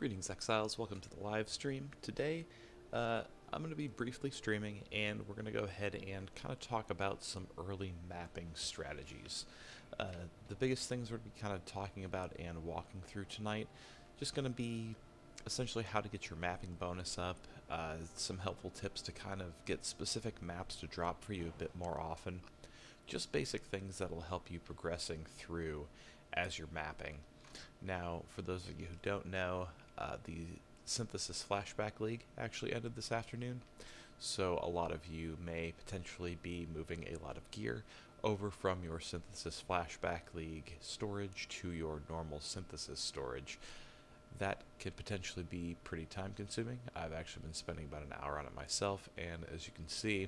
Greetings, Exiles. Welcome to the live stream. Today, I'm going to be briefly streaming, and we're going to go ahead and kind of talk about some early mapping strategies. The biggest things we're going to be kind of talking about and walking through tonight, just going to be essentially how to get your mapping bonus up, some helpful tips to kind of get specific maps to drop for you a bit more often, just basic things that will help you progressing through as you're mapping. Now, for those of you who don't know, the Synthesis Flashback League actually ended this afternoon, so a lot of you may potentially be moving a lot of gear over from your Synthesis Flashback League storage to your normal Synthesis storage. That could potentially be pretty time consuming. I've actually been spending about an hour on it myself, and as you can see,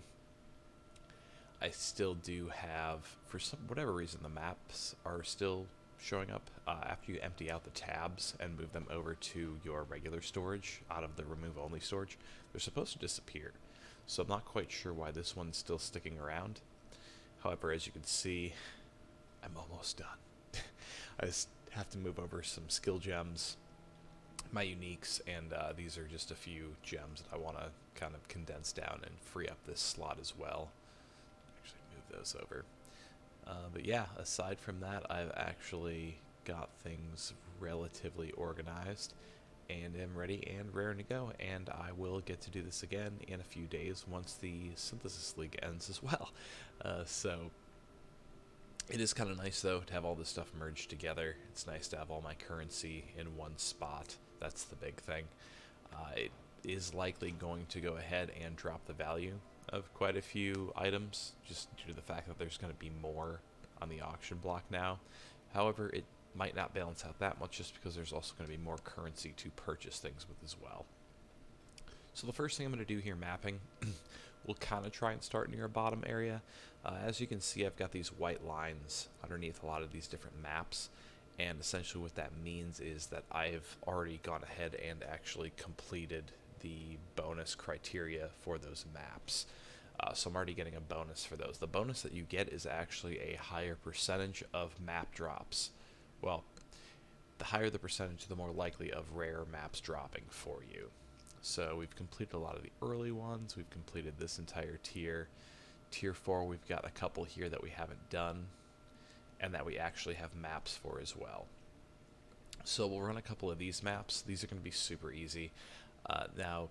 I still do have, for whatever reason, the maps are still showing up after you empty out the tabs and move them over to your regular storage out of the remove only storage. They're supposed to disappear, so I'm not quite sure why this one's still sticking around. However, as you can see, I'm almost done. I just have to move over some skill gems, my uniques, and these are just a few gems that I want to kind of condense down and free up this slot as well. Actually move those over. But yeah, aside from that, I've actually got things relatively organized and am ready and raring to go, and I will get to do this again in a few days once the Synthesis League ends as well. So it is kind of nice, though, to have all this stuff merged together. It's nice to have all my currency in one spot. That's the big thing. It is likely going to go ahead and drop the value of quite a few items, just due to the fact that there's going to be more on the auction block now. However, it might not balance out that much just because there's also going to be more currency to purchase things with as well. So the first thing I'm going to do here mapping, we'll kind of try and start near a bottom area. As you can see, I've got these white lines underneath a lot of these different maps, and essentially what that means is that I've already gone ahead and actually completed the bonus criteria for those maps. So I'm already getting a bonus for those. The bonus that you get is actually a higher percentage of map drops. Well, the higher the percentage, the more likely of rare maps dropping for you. So we've completed a lot of the early ones. We've completed this entire tier. Tier 4, we've got a couple here that we haven't done, and that we actually have maps for as well. So we'll run a couple of these maps. These are going to be super easy. Now,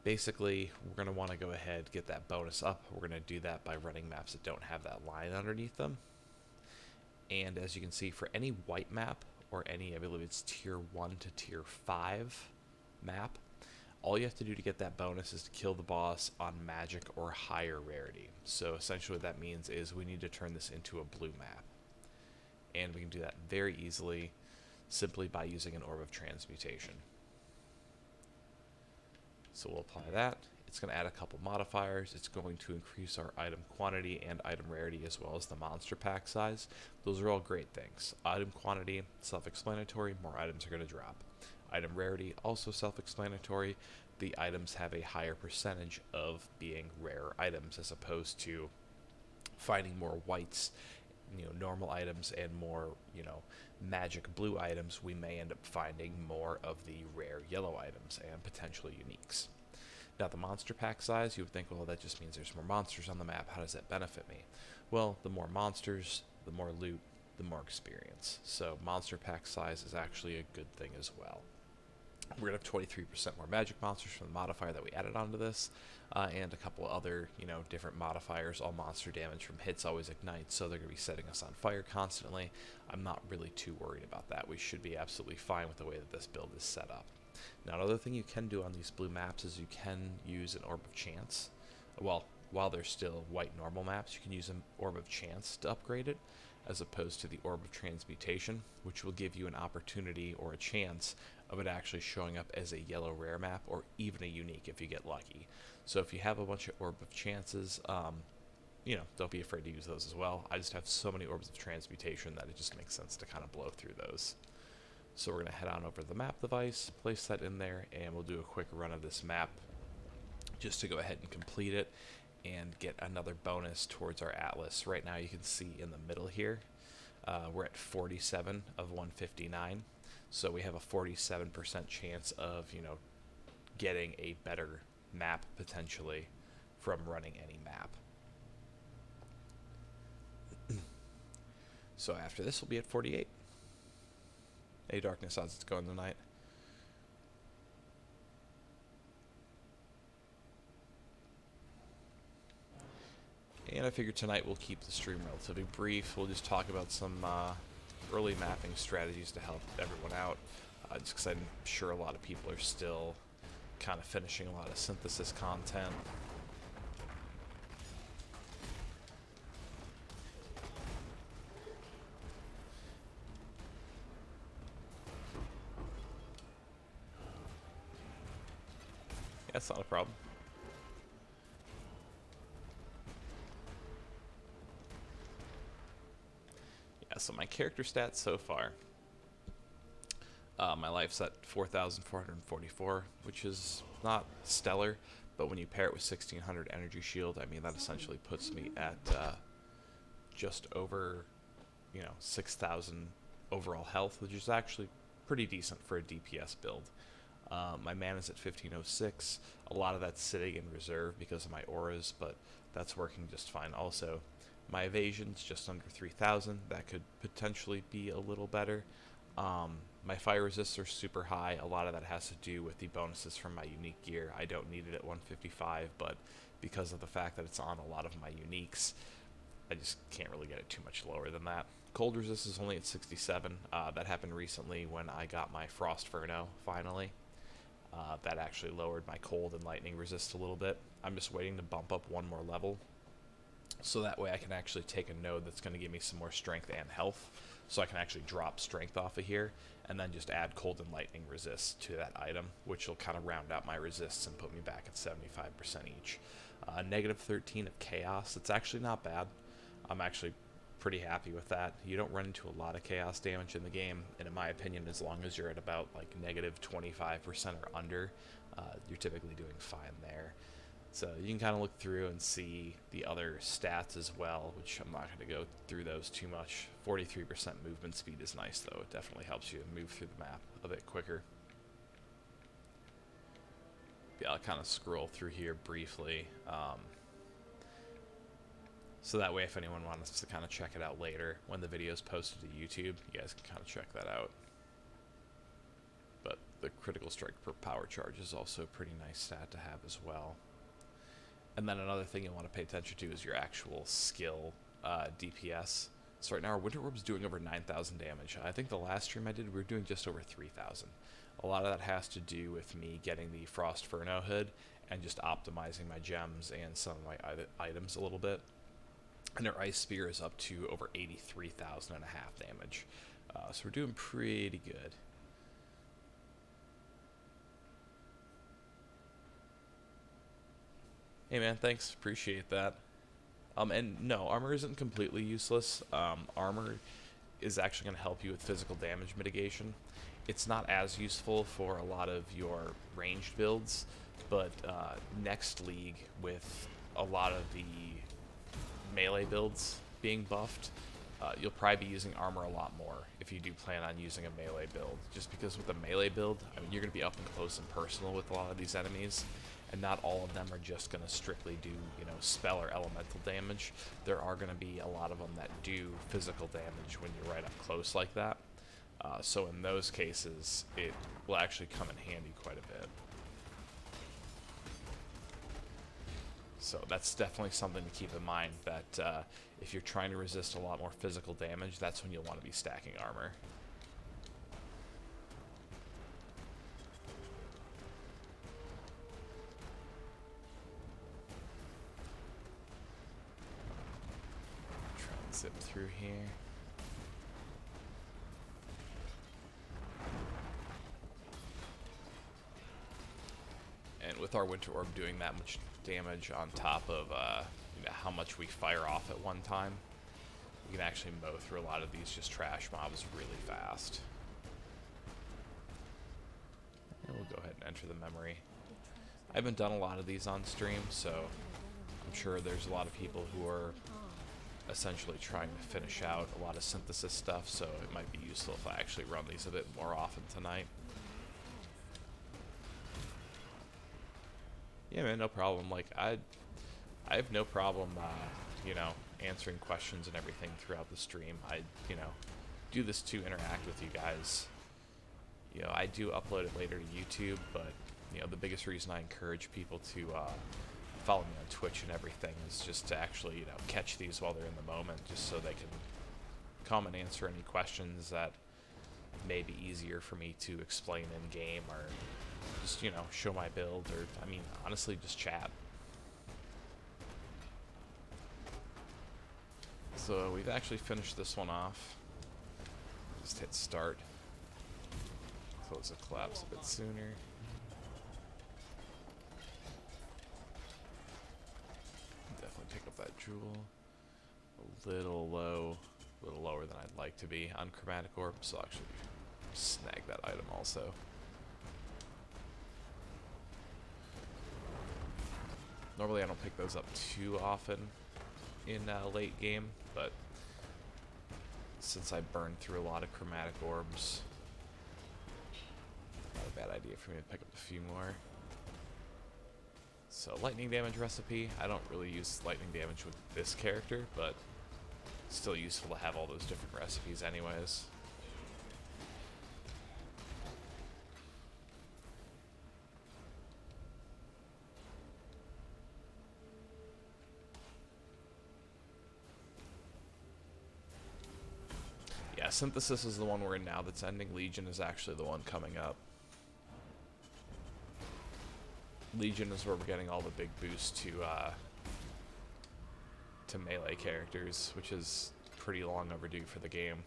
basically, we're going to want to go ahead, get that bonus up. We're going to do that by running maps that don't have that line underneath them. And as you can see, for any white map, or any, I believe it's tier 1 to tier 5 map, all you have to do to get that bonus is to kill the boss on magic or higher rarity. So essentially what that means is we need to turn this into a blue map. And we can do that very easily, simply by using an Orb of Transmutation. So we'll apply that. It's going to add a couple modifiers. It's going to increase our item quantity and item rarity, as well as the monster pack size. Those are all great things. Item quantity, self-explanatory, more items are going to drop. Item rarity, also self-explanatory. The items have a higher percentage of being rare items, as opposed to finding more whites, normal items, and more, magic blue items. We may end up finding more of the rare yellow items and potentially uniques. Now, the monster pack size, you would think, well, that just means there's more monsters on the map. How does that benefit me? Well, the more monsters, the more loot, the more experience. So monster pack size is actually a good thing as well. We're going to have 23% more magic monsters from the modifier that we added onto this, and a couple other, different modifiers. All monster damage from hits always ignites, so they're going to be setting us on fire constantly. I'm not really too worried about that. We should be absolutely fine with the way that this build is set up. Now, another thing you can do on these blue maps is you can use an Orb of Chance. Well, while they're still white normal maps, you can use an Orb of Chance to upgrade it, as opposed to the Orb of Transmutation, which will give you an opportunity or a chance of it actually showing up as a yellow rare map, or even a unique if you get lucky. So if you have a bunch of Orb of Chances, don't be afraid to use those as well. I just have so many Orbs of Transmutation that it just makes sense to kind of blow through those. So we're going to head on over to the map device, place that in there, and we'll do a quick run of this map just to go ahead and complete it and get another bonus towards our atlas. Right now you can see in the middle here, we're at 47 of 159. So we have a 47% chance of, you know, getting a better map potentially from running any map. So after this, we'll be at 48. A darkness odds it's going tonight. And I figured tonight we'll keep the stream relatively brief. We'll just talk about some early mapping strategies to help everyone out. Just because I'm sure a lot of people are still kind of finishing a lot of synthesis content. Yeah, that's not a problem. Yeah, so my character stats so far. My life's at 4,444, which is not stellar, but when you pair it with 1,600 energy shield, I mean, that essentially puts me at just over, you know, 6,000 overall health, which is actually pretty decent for a DPS build. My mana's at 1506. A lot of that's sitting in reserve because of my auras, but that's working just fine. Also, my evasion's just under 3,000. That could potentially be a little better. My fire resists are super high. A lot of that has to do with the bonuses from my unique gear. I don't need it at 155, but because of the fact that it's on a lot of my uniques, I just can't really get it too much lower than that. Cold resist is only at 67. That happened recently when I got my Frost Furno, finally. That actually lowered my cold and lightning resist a little bit. I'm just waiting to bump up one more level, so that way I can actually take a node that's going to give me some more strength and health, so I can actually drop strength off of here, and then just add cold and lightning resist to that item, which will kind of round out my resists and put me back at 75% each. Negative 13 of chaos. It's actually not bad. I'm actually pretty happy with that. You don't run into a lot of chaos damage in the game, and in my opinion, as long as you're at about like negative 25% or under, you're typically doing fine there. So you can kind of look through and see the other stats as well, which I'm not going to go through those too much. 43% movement speed is nice, though. It definitely helps you move through the map a bit quicker. Yeah, I'll kind of scroll through here briefly. So that way, if anyone wants to kind of check it out later, when the video is posted to YouTube, you guys can kind of check that out. But the critical strike per power charge is also a pretty nice stat to have as well. And then another thing you want to pay attention to is your actual skill DPS. So right now our Winter Orb's doing over 9,000 damage. I think the last stream I did, we were doing just over 3,000. A lot of that has to do with me getting the Frost Furno hood and just optimizing my gems and some of my items a little bit. And our Ice Spear is up to over 83,000 and a half damage. So we're doing pretty good. Hey man, thanks. Appreciate that. And no, armor isn't completely useless. Armor is actually going to help you with physical damage mitigation. It's not as useful for a lot of your ranged builds, but next league, with a lot of the melee builds being buffed, you'll probably be using armor a lot more if you do plan on using a melee build. Just because with a melee build, I mean, you're going to be up and close and personal with a lot of these enemies, and not all of them are just going to strictly do, you know, spell or elemental damage. There are going to be a lot of them that do physical damage when you're right up close like that. So in those cases, it will actually come in handy quite a bit. So that's definitely something to keep in mind, that if you're trying to resist a lot more physical damage, that's when you'll want to be stacking armor. Try and zip through here. And with our Winter Orb doing that much damage on top of you know, how much we fire off at one time, we can actually mow through a lot of these just trash mobs really fast. And we'll go ahead and enter the memory. I haven't done a lot of these on stream, so I'm sure there's a lot of people who are essentially trying to finish out a lot of synthesis stuff, so it might be useful if I actually run these a bit more often tonight. Yeah, man, no problem. Like, I have no problem, you know, answering questions and everything throughout the stream. I, you know, do this to interact with you guys. You know, I do upload it later to YouTube, but, you know, the biggest reason I encourage people to follow me on Twitch and everything is just to actually, you know, catch these while they're in the moment, just so they can come and answer any questions that may be easier for me to explain in game, or just, you know, show my build, or, I mean, honestly, just chat. So we've actually finished this one off. Just hit start. Close the collapse a bit sooner. Definitely pick up that jewel. A little low, a little lower than I'd like to be on chromatic orb, so I'll actually snag that item also. Normally I don't pick those up too often in late game, but since I burned through a lot of chromatic orbs, not a bad idea for me to pick up a few more. So lightning damage recipe, I don't really use lightning damage with this character, but still useful to have all those different recipes anyways. Yeah, Synthesis is the one we're in now that's ending. Legion is actually the one coming up. Legion is where we're getting all the big boosts to melee characters, which is pretty long overdue for the game.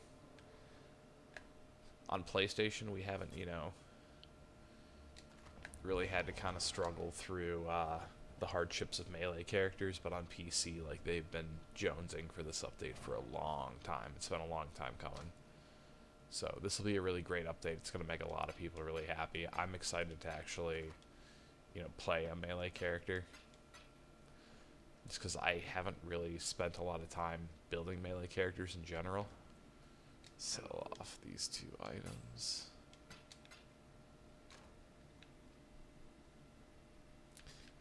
On PlayStation, we haven't, you know, really had to kind of struggle through the hardships of melee characters, but on PC, like, they've been jonesing for this update for a long time. It's been a long time coming. So this will be a really great update. It's going to make a lot of people really happy. I'm excited to actually, you know, play a melee character, just because I haven't really spent a lot of time building melee characters in general. Sell off these two items.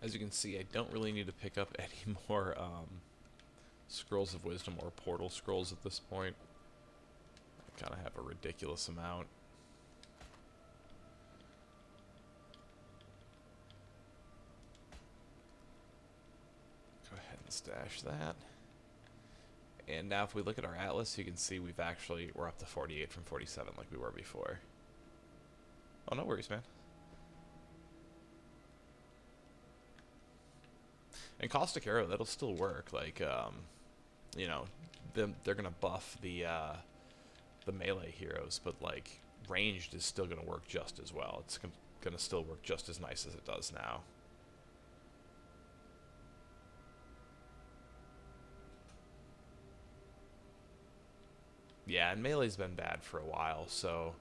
As you can see, I don't really need to pick up any more Scrolls of Wisdom or Portal Scrolls at this point. I kind of have a ridiculous amount. Go ahead and stash that. And now if we look at our atlas, you can see we're up to 48 from 47 like we were before. Oh, no worries, man. And Caustic Arrow, that'll still work. Like, you know, they're gonna buff the melee heroes, but like ranged is still gonna work just as well. It's gonna still work just as nice as it does now. Yeah, and melee's been bad for a while, so,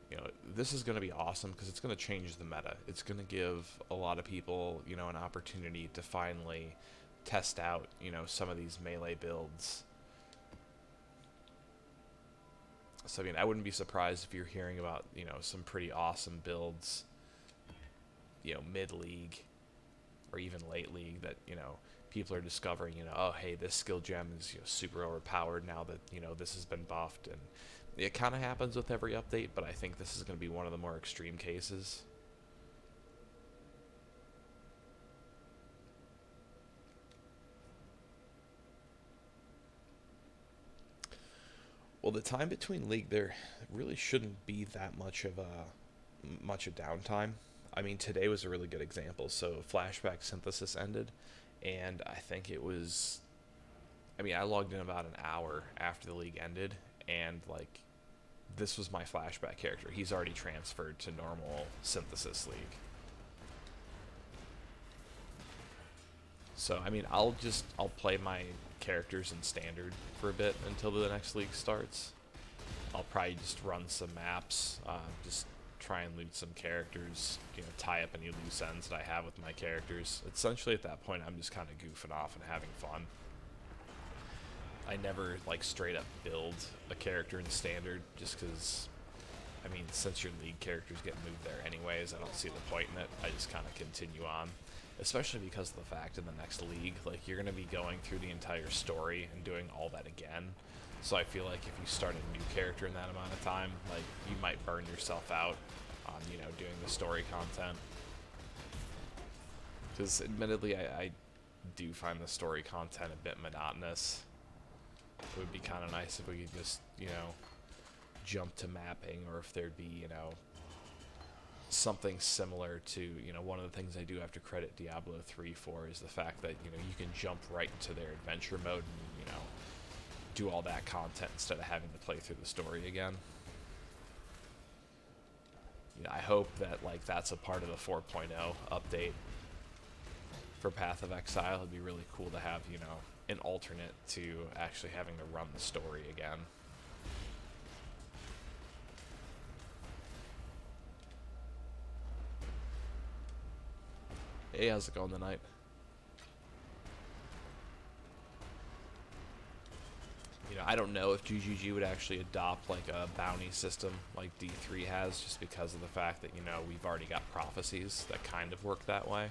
you know, this is going to be awesome because it's going to change the meta. It's going to give a lot of people, you know, an opportunity to finally test out, you know, some of these melee builds. So, I mean, I wouldn't be surprised if you're hearing about, you know, some pretty awesome builds, you know, mid-league or even late league that, you know, people are discovering, you know, oh, hey, this skill gem is, you know, super overpowered now that, you know, this has been buffed. And it kind of happens with every update, but I think this is going to be one of the more extreme cases. Well, the time between league, there really shouldn't be that much of a downtime. I mean, today was a really good example. So Flashback Synthesis ended, and I think it was, I mean, I logged in about an hour after the league ended, and like, this was my Flashback character. He's already transferred to normal Synthesis League. So, I mean, I'll play my characters in Standard for a bit until the next league starts. I'll probably just run some maps, just try and loot some characters, you know, tie up any loose ends that I have with my characters. Essentially, at that point, I'm just kind of goofing off and having fun. I never like straight up build a character in standard just because, I mean, since your league characters get moved there anyways, I don't see the point in it. I just kind of continue on, especially because of the fact in the next league, like, you're going to be going through the entire story and doing all that again. So I feel like if you start a new character in that amount of time, like, you might burn yourself out on, you know, doing the story content. Because admittedly, I do find the story content a bit monotonous. It would be kind of nice if we could just, you know, jump to mapping, or if there'd be, you know, something similar to, you know, one of the things I do have to credit Diablo 3 for is the fact that, you know, you can jump right into their adventure mode and, you know, do all that content instead of having to play through the story again. You know, I hope that, like, that's a part of the 4.0 update for Path of Exile. It'd be really cool to have, you know, an alternate to actually having to run the story again. Hey, how's it going tonight? You know, I don't know if GGG would actually adopt like a bounty system like D3 has, just because of the fact that, you know, we've already got prophecies that kind of work that way.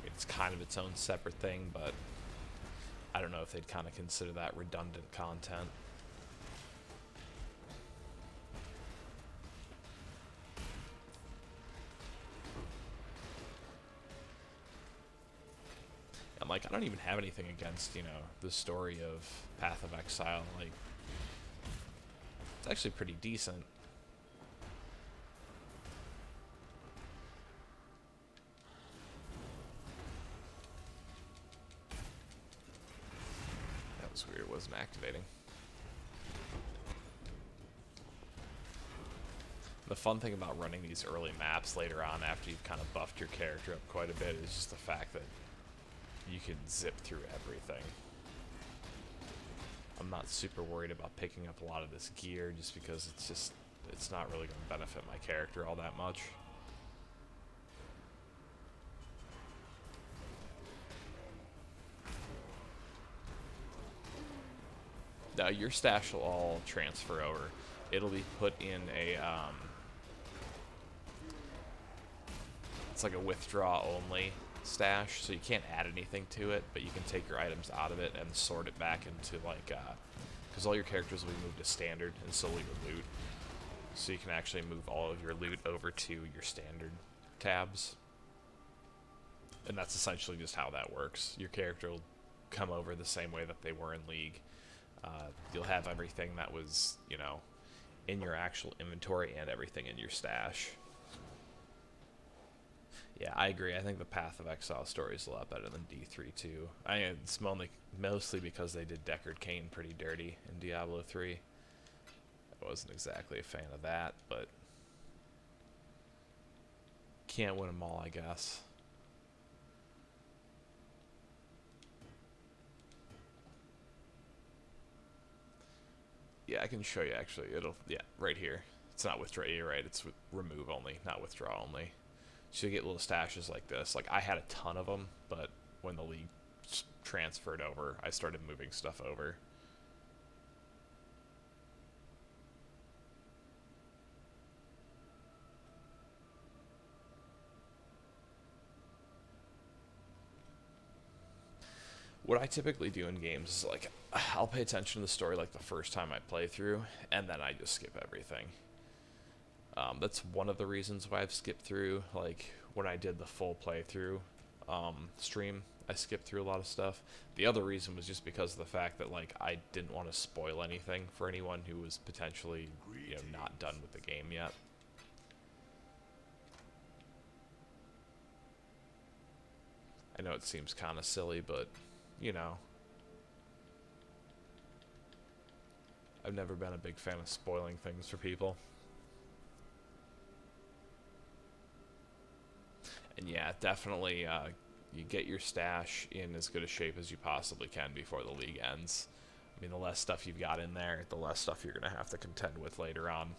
It's kind of its own separate thing, but I don't know if they'd kind of consider that redundant content. I'm like, I don't even have anything against, you know, the story of Path of Exile. Like, it's actually pretty decent. That was weird, it wasn't activating. The fun thing about running these early maps later on, after you've kind of buffed your character up quite a bit, is just the fact that you can zip through everything. I'm not super worried about picking up a lot of this gear, just because it's not really going to benefit my character all that much. Now, your stash will all transfer over. It'll be put in a, it's like a withdraw only stash, so you can't add anything to it, but you can take your items out of it and sort it back into, like, because all your characters will be moved to standard, and solely your loot. So you can actually move all of your loot over to your standard tabs. And that's essentially just how that works. Your character will come over the same way that they were in League. You'll have everything that was, you know, in your actual inventory and everything in your stash. Yeah, I agree. I think the Path of Exile story is a lot better than D3 too. It's mostly because they did Deckard Cain pretty dirty in Diablo 3. I wasn't exactly a fan of that, but can't win them all, I guess. Yeah, I can show you actually. Yeah, right here. It's not withdraw, you're right. It's remove only, not withdraw only. So you get little stashes like this. Like, I had a ton of them, but when the league transferred over, I started moving stuff over. What I typically do in games is, like, I'll pay attention to the story like the first time I play through, and then I just skip everything. That's one of the reasons why I've skipped through. Like, when I did the full playthrough stream, I skipped through a lot of stuff. The other reason was just because of the fact that, like, I didn't want to spoil anything for anyone who was potentially, you know, not done with the game yet. I know it seems kind of silly, but, you know, I've never been a big fan of spoiling things for people. And yeah, definitely, you get your stash in as good a shape as you possibly can before the league ends. I mean, the less stuff you've got in there, the less stuff you're going to have to contend with later on.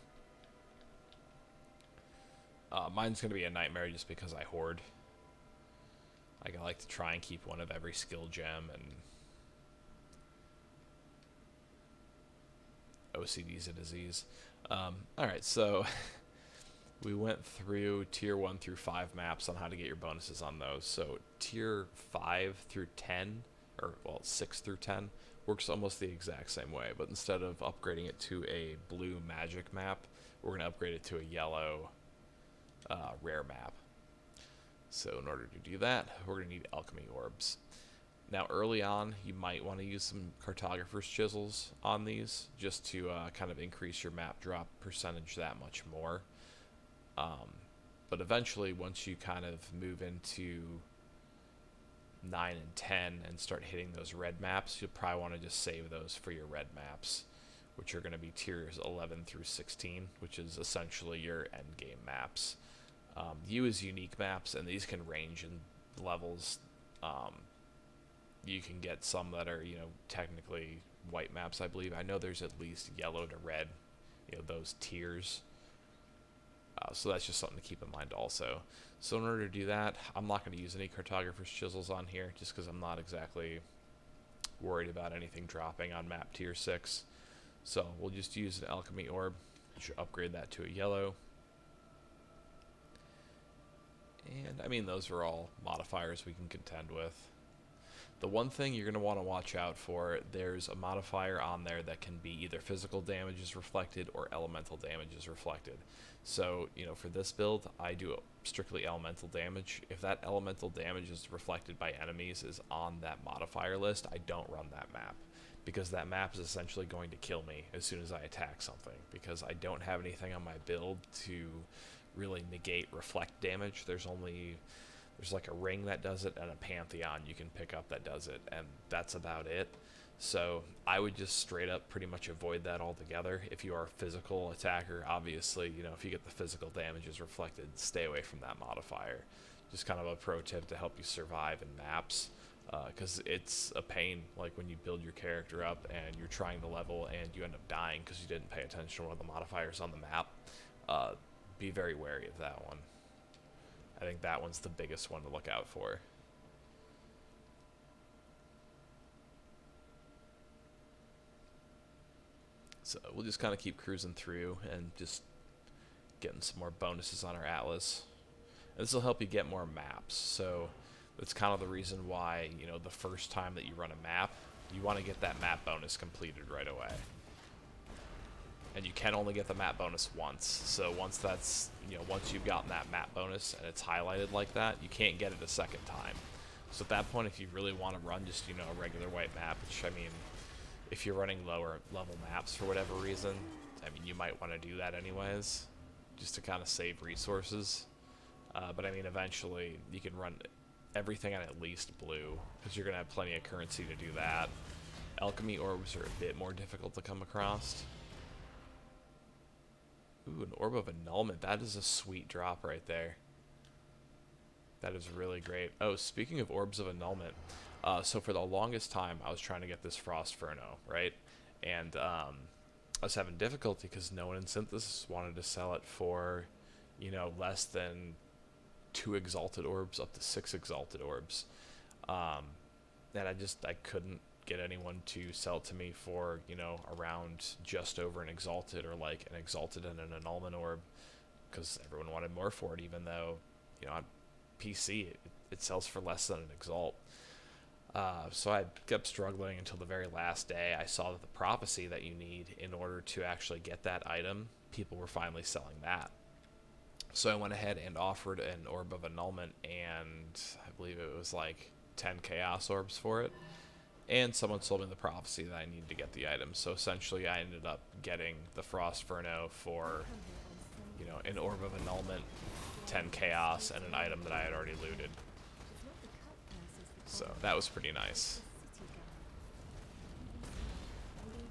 Mine's going to be a nightmare just because I hoard. I like to try and keep one of every skill gem, and OCD's a disease. Alright, so we went through tier 1 through 5 maps on how to get your bonuses on those. So tier 5 through 10, or well, 6 through 10, works almost the exact same way, but instead of upgrading it to a blue magic map, we're going to upgrade it to a yellow rare map. So in order to do that, we're going to need alchemy orbs. Now early on, you might want to use some cartographer's chisels on these, just to kind of increase your map drop percentage that much more. But eventually, once you kind of move into 9 and 10 and start hitting those red maps, you'll probably want to just save those for your red maps, which are going to be tiers 11 through 16, which is essentially your end game maps. You use unique maps, and these can range in levels. You can get some that are, technically white maps, I believe. I know there's at least yellow to red, those tiers. So that's just something to keep in mind also. So in order to do that, I'm not going to use any cartographer's chisels on here, just because I'm not exactly worried about anything dropping on map tier 6. So we'll just use an alchemy orb. Should upgrade that to a yellow. And I mean, those are all modifiers we can contend with. The one thing you're going to want to watch out for, there's a modifier on there that can be either physical damage is reflected or elemental damage is reflected. So, for this build, I do strictly elemental damage. If that elemental damage is reflected by enemies is on that modifier list, I don't run that map, because that map is essentially going to kill me as soon as I attack something, because I don't have anything on my build to really negate reflect damage. There's like a ring that does it and a pantheon you can pick up that does it, and that's about it. So I would just straight up pretty much avoid that altogether. If you are a physical attacker, obviously, if you get the physical damages reflected, stay away from that modifier. Just kind of a pro tip to help you survive in maps, because it's a pain, like when you build your character up and you're trying to level and you end up dying because you didn't pay attention to one of the modifiers on the map. Be very wary of that one. I think that one's the biggest one to look out for. So we'll just kind of keep cruising through and just getting some more bonuses on our atlas. And this will help you get more maps. So that's kind of the reason why, the first time that you run a map, you want to get that map bonus completed right away. And you can only get the map bonus once. So once once you've gotten that map bonus and it's highlighted like that, you can't get it a second time. So at that point, if you really want to run just, a regular white map, which, I mean, if you're running lower level maps for whatever reason, I mean, you might want to do that anyways, just to kind of save resources. But I mean, eventually, you can run everything on at least blue, because you're going to have plenty of currency to do that. Alchemy orbs are a bit more difficult to come across. Ooh, an Orb of Annulment. That is a sweet drop right there. That is really great. Oh, speaking of Orbs of Annulment, so for the longest time, I was trying to get this Frost Furno, right? And I was having difficulty because no one in Synthesis wanted to sell it for, less than 2 Exalted Orbs up to 6 Exalted Orbs. And I couldn't get anyone to sell it to me for, around just over an Exalted, or like an Exalted and an Annulment Orb, because everyone wanted more for it, even though, on PC it sells for less than an Exalt. So I kept struggling until the very last day. I saw that the prophecy that you need in order to actually get that item, people were finally selling that. So I went ahead and offered an Orb of Annulment, and I believe it was like 10 Chaos Orbs for it. And someone sold me the prophecy that I needed to get the item. So essentially I ended up getting the Frost Furno for, an Orb of Annulment, 10 Chaos, and an item that I had already looted. So that was pretty nice.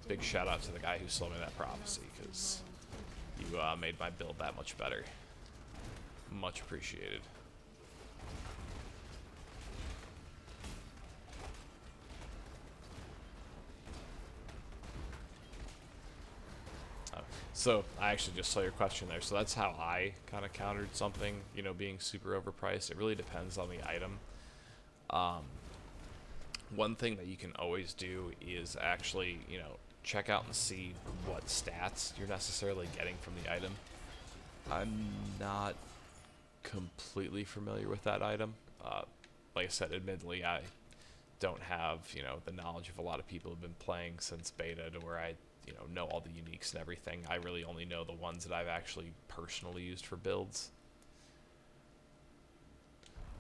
Big shout out to the guy who sold me that prophecy, because you made my build that much better. Much appreciated. So I actually just saw your question there. So that's how I kind of countered something, being super overpriced. It really depends on the item. Um, One thing that you can always do is actually, check out and see what stats you're necessarily getting from the item. I'm not completely familiar with that item. Like I said, admittedly, I don't have, the knowledge of a lot of people who've been playing since beta to where I, know all the uniques and everything. I really only know the ones that I've actually personally used for builds.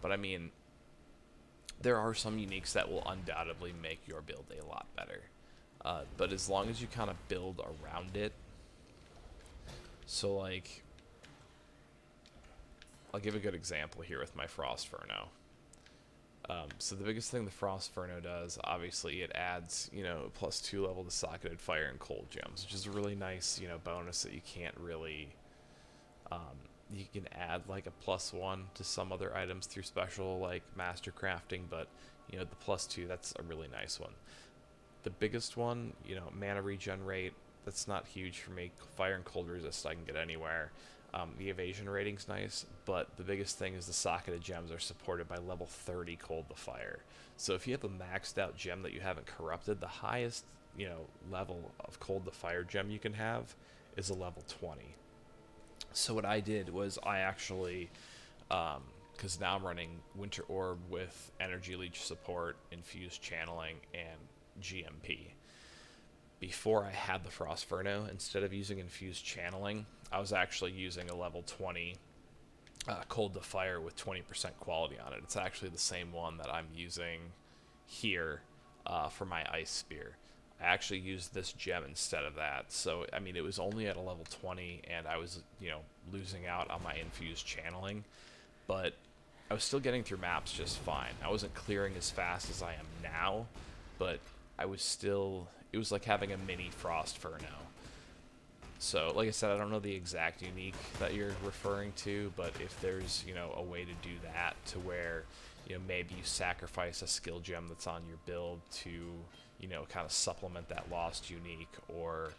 But I mean, there are some uniques that will undoubtedly make your build a lot better. But as long as you kind of build around it, so like, I'll give a good example here with my Frost Furno. So the biggest thing the Frost Furno does, obviously, it adds, +2 level to socketed fire and cold gems, which is a really nice, bonus that you can't really, you can add like a +1 to some other items through special like master crafting, but, the +2, that's a really nice one. The biggest one, mana regen rate, that's not huge for me. Fire and cold resist I can get anywhere. The evasion rating's nice, but the biggest thing is the socketed gems are supported by level 30 cold to fire. So if you have a maxed out gem that you haven't corrupted, the highest, level of cold to fire gem you can have is a level 20. So what I did was I actually, because now I'm running Winter Orb with Energy Leech support, Infused Channeling, and GMP. Before I had the Frost Furno, instead of using Infused Channeling, I was actually using a level 20 Cold to Fire with 20% quality on it. It's actually the same one that I'm using here for my Ice Spear. I actually used this gem instead of that. So, I mean, it was only at a level 20, and I was, losing out on my Infused Channeling, but I was still getting through maps just fine. I wasn't clearing as fast as I am now, but I was still, it was like having a mini Frost Furno. So, like I said, I don't know the exact unique that you're referring to, but if there's, a way to do that to where, maybe you sacrifice a skill gem that's on your build to, kind of supplement that lost unique, or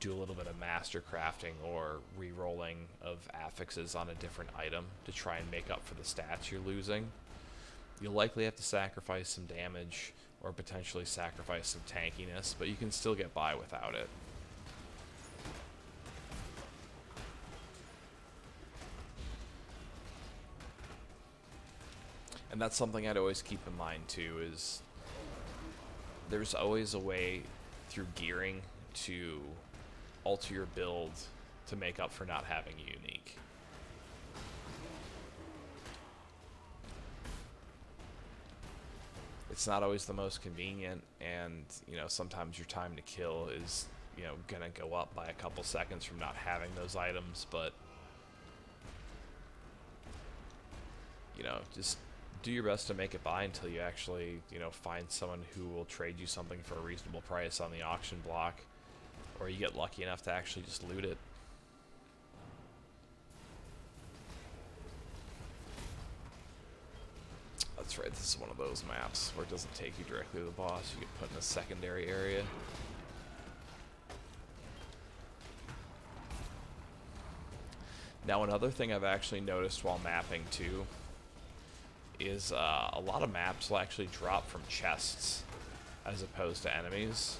do a little bit of master crafting or re-rolling of affixes on a different item to try and make up for the stats you're losing, you'll likely have to sacrifice some damage or potentially sacrifice some tankiness, but you can still get by without it. And that's something I'd always keep in mind too, is there's always a way through gearing to alter your build to make up for not having a unique. It's not always the most convenient, and sometimes your time to kill is gonna go up by a couple seconds from not having those items, but just do your best to make it by until you actually find someone who will trade you something for a reasonable price on the auction block, or you get lucky enough to actually just loot it. That's right, this is one of those maps where it doesn't take you directly to the boss, you get put in a secondary area. Now, another thing I've actually noticed while mapping too is a lot of maps will actually drop from chests as opposed to enemies.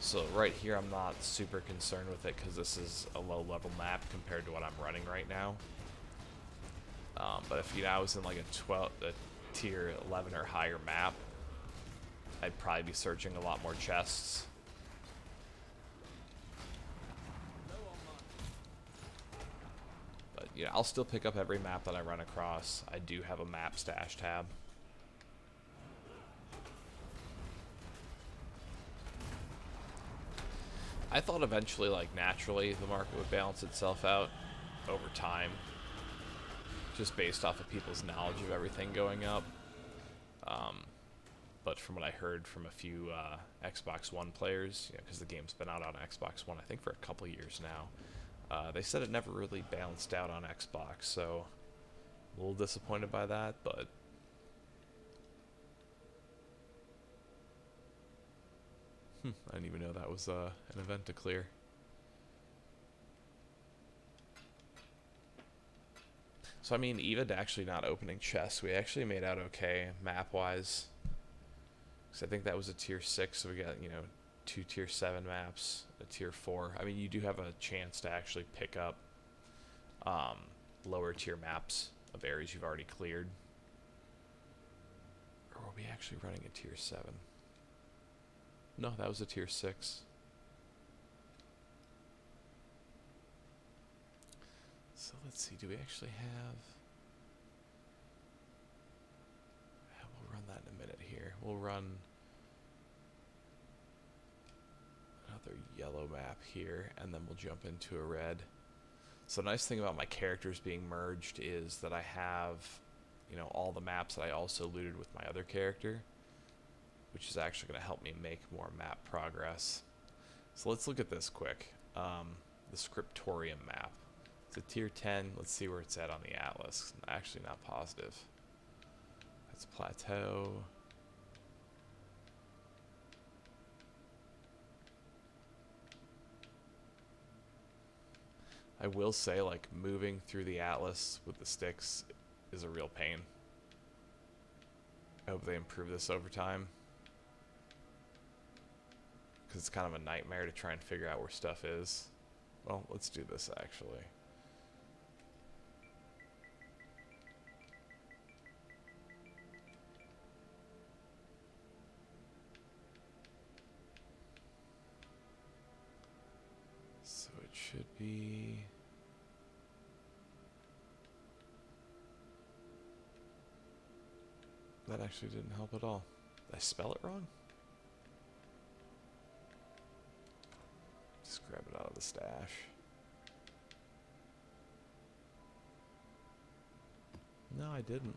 So right here I'm not super concerned with it because this is a low level map compared to what I'm running right now. But if I was in like a tier 11 or higher map, I'd probably be searching a lot more chests. But I'll still pick up every map that I run across. I do have a map stash tab. I thought eventually, like, naturally the market would balance itself out over time, just based off of people's knowledge of everything going up. But from what I heard from a few Xbox One players, because the game's been out on Xbox One I think for a couple years now, they said it never really balanced out on Xbox, so a little disappointed by that, but I didn't even know that was an event to clear. So So I mean, even actually not opening chests, we actually made out okay map-wise. Because I think that was a tier 6, so we got, you know, 2 tier 7 maps, a tier 4. I mean, you do have a chance to actually pick up lower tier maps of areas you've already cleared. Or were we actually running a tier 7? No, that was a tier 6. So let's see, do we actually have... We'll run that in a minute here. We'll run another yellow map here, and then we'll jump into a red. So the nice thing about my characters being merged is that I have, you know, all the maps that I also looted with my other character, which is actually going to help me make more map progress. So let's look at this quick. The Scriptorium map. It's a tier 10. Let's see where it's at on the atlas. Actually not positive. That's plateau. I will say, like, moving through the atlas with the sticks is a real pain. I hope they improve this over time, because it's kind of a nightmare to try and figure out where stuff is. Well, let's do this actually. So it should be... That actually didn't help at all. Did I spell it wrong? Just grab it out of the stash. No, I didn't.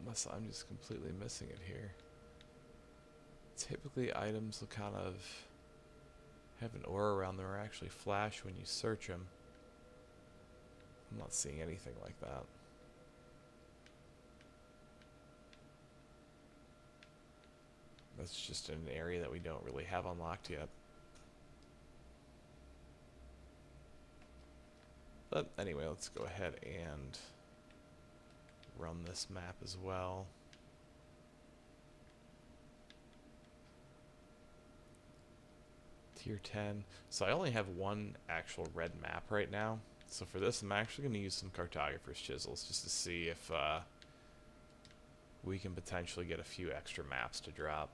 Unless I'm just completely missing it here. Typically items will kind of have an aura around them or actually flash when you search them. I'm not seeing anything like that. That's just an area that we don't really have unlocked yet. But anyway, let's go ahead and run this map as well. Tier 10. So I only have one actual red map right now. So for this, I'm actually going to use some cartographer's chisels just to see if we can potentially get a few extra maps to drop.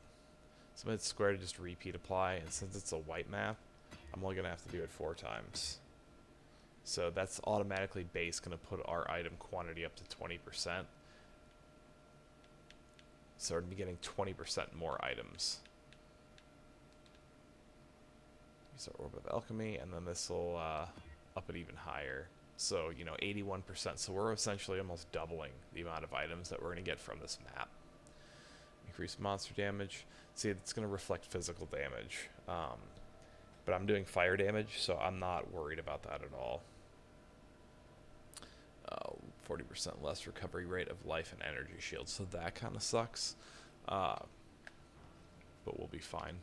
So I'm going to hit square to just repeat apply, and since it's a white map, I'm only going to have to do it 4 times. So that's automatically base going to put our item quantity up to 20%. So we're going to be getting 20% more items. Use our Orb of Alchemy, and then this will up it even higher. So, you know, 81%. So we're essentially almost doubling the amount of items that we're going to get from this map. Increase monster damage. See, it's going to reflect physical damage. But I'm doing fire damage, so I'm not worried about that at all. 40% less recovery rate of life and energy shields, so that kind of sucks. But we'll be fine.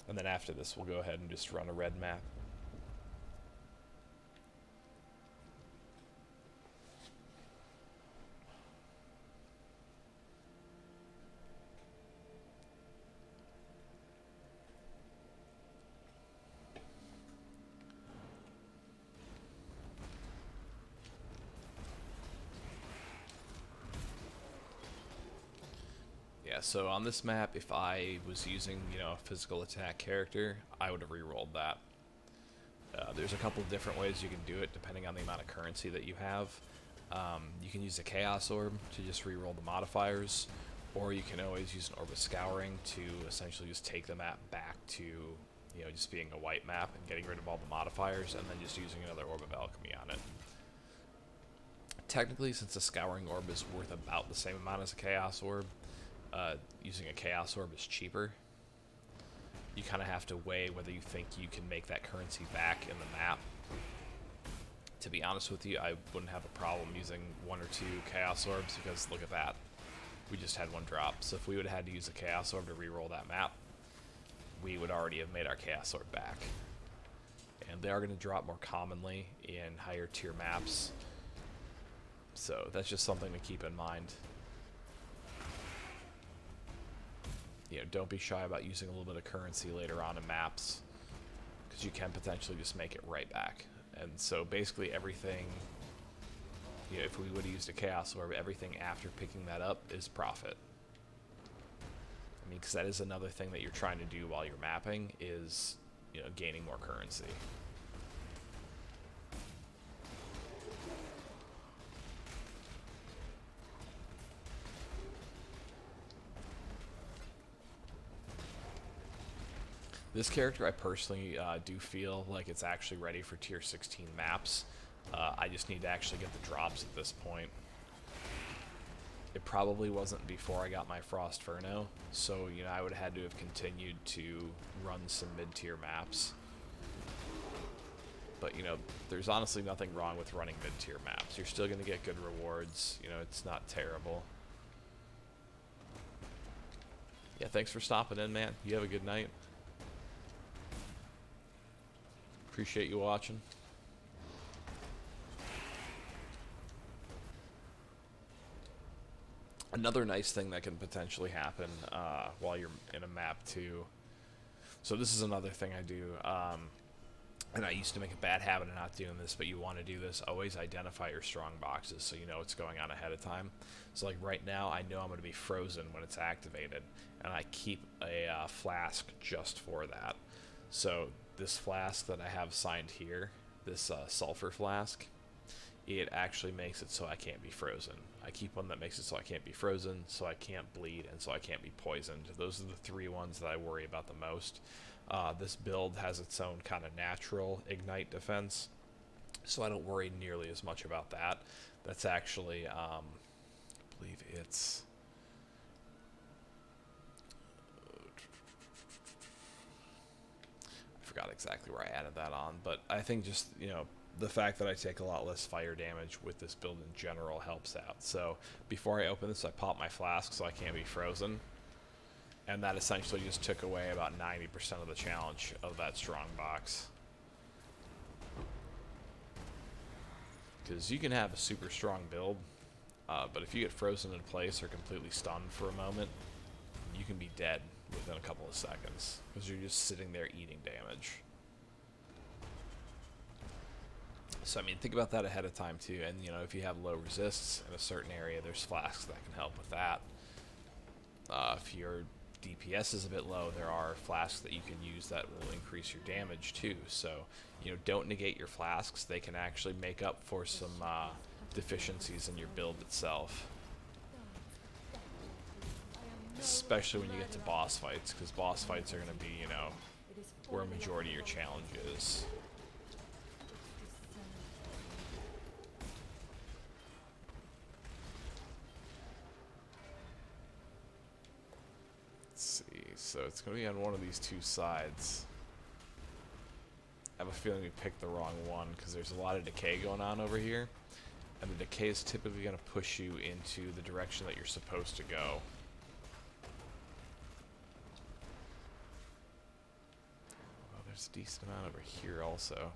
And then after this, we'll go ahead and just run a red map. Yeah, so on this map, if I was using, you know, a physical attack character, I would have re-rolled that. There's a couple of different ways you can do it, depending on the amount of currency that you have. You can use a Chaos Orb to just re-roll the modifiers, or you can always use an Orb of Scouring to essentially just take the map back to, you know, just being a white map and getting rid of all the modifiers, and then just using another Orb of Alchemy on it. Technically, since a Scouring Orb is worth about the same amount as a Chaos Orb, using a Chaos Orb is cheaper. You kind of have to weigh whether you think you can make that currency back in the map To be honest with you, I wouldn't have a problem using 1 or 2 Chaos Orbs, because look at that. We just had 1 drop. So if we would have had to use a Chaos Orb to reroll that map, we would already have made our Chaos Orb back. And they are going to drop more commonly in higher tier maps. So that's just something to keep in mind. You know, don't be shy about using a little bit of currency later on in maps, because you can potentially just make it right back. And so basically everything, you know, if we would have used a Chaos Orb, everything after picking that up is profit. I mean, because that is another thing that you're trying to do while you're mapping, is, you know, gaining more currency. This character, I personally do feel like it's actually ready for tier 16 maps. I just need to actually get the drops at this point. It probably wasn't before I got my Frost Furno, so, you know, I would have had to have continued to run some mid-tier maps. But, you know, there's honestly nothing wrong with running mid-tier maps. You're still going to get good rewards. You know, it's not terrible. Yeah, thanks for stopping in, man. You have a good night. Appreciate you watching. Another nice thing that can potentially happen while you're in a map too. So this is another thing I do, and I used to make a bad habit of not doing this, but you want to do this. Always identify your strong boxes so you know what's going on ahead of time. So like right now, I know I'm going to be frozen when it's activated, and I keep a flask just for that. So this flask that I have signed here, this sulfur flask, it actually makes it so I can't be frozen. I keep one that makes it so I can't be frozen, so I can't bleed, and so I can't be poisoned. Those are the 3 ones that I worry about the most. This build has its own kind of natural ignite defense, so I don't worry nearly as much about that. That's actually, I believe it's... forgot exactly where I added that on, but I think just, you know, the fact that I take a lot less fire damage with this build in general helps out. So before I open this, I pop my flask so I can't be frozen, and that essentially just took away about 90% of the challenge of that strong box. Because you can have a super strong build, but if you get frozen in place or completely stunned for a moment, you can be dead within a couple of seconds, because you're just sitting there eating damage. So I mean, think about that ahead of time too, and you know, if you have low resists in a certain area, there's flasks that can help with that. If your DPS is a bit low, there are flasks that you can use that will increase your damage too. So, you know, don't negate your flasks. They can actually make up for some deficiencies in your build itself. Especially when you get to boss fights, because boss fights are going to be, you know, where a majority of your challenge is. Let's see, so it's going to be on one of these 2 sides. I have a feeling we picked the wrong one, because there's a lot of decay going on over here, and the decay is typically going to push you into the direction that you're supposed to go. There's a decent amount over here also. Okay,